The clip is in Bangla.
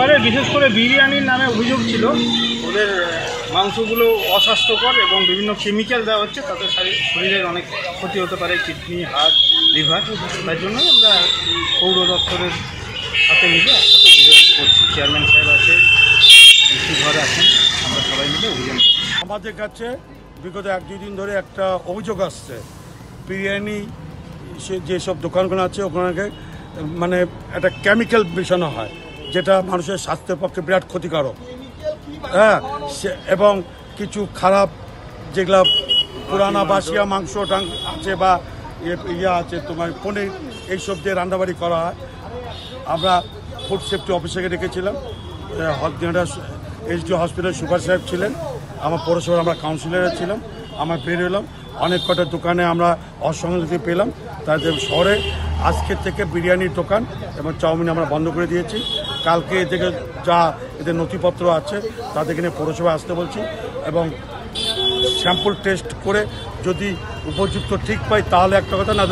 খাবারের বিশেষ করে বিরিয়ানির নামে অভিযোগ ছিল, ওদের মাংসগুলো অস্বাস্থ্যকর এবং বিভিন্ন কেমিক্যাল দেওয়া হচ্ছে, তাতে শরীরের অনেক ক্ষতি হতে পারে, কিডনি, হার্ট, লিভার। তার জন্যই আমরা পৌর দপ্তরের সাথে মিলে একসাথে অভিযান করছি। চেয়ারম্যান সাহেব আছে, ডিসি ঘর আছেন, আমরা সবাই মিলে অভিযান করছি। আমাদের কাছে বিগত 1-2 দিন ধরে একটা অভিযোগ আসছে, বিরিয়ানি যেসব দোকানগুলো আছে ওখানে মানে একটা কেমিক্যাল মেশানো হয়, যেটা মানুষের স্বাস্থ্যের পক্ষে বিরাট ক্ষতিকারক। হ্যাঁ, এবং কিছু খারাপ যেগুলা পুরানা বাসিয়া মাংস আছে বা ইয়ে আছে তোমার পনির, এইসব দিয়ে রান্নাবাড়ি করা হয়। আমরা ফুড সেফটি অফিসারকে রেখেছিলাম, এইচডি হসপিটাল সুপার সাহেব ছিলেন, আমার পৌরসভার আমরা কাউন্সিলর ছিলাম। আমরা বেরোলাম, অনেক কটা দোকানে আমরা অসংগতি পেলাম। তাদের শহরে আজকের থেকে বিরিয়ানির দোকান এবং চাউমিন আমরা বন্ধ করে দিয়েছি। কালকে এদিকে যা এদের নথিপত্র আছে তাদেরকে নিয়ে পৌরসভায় আসতে বলছি, এবং স্যাম্পল টেস্ট করে যদি উপযুক্ত ঠিক পাই তাহলে একটা কথা, না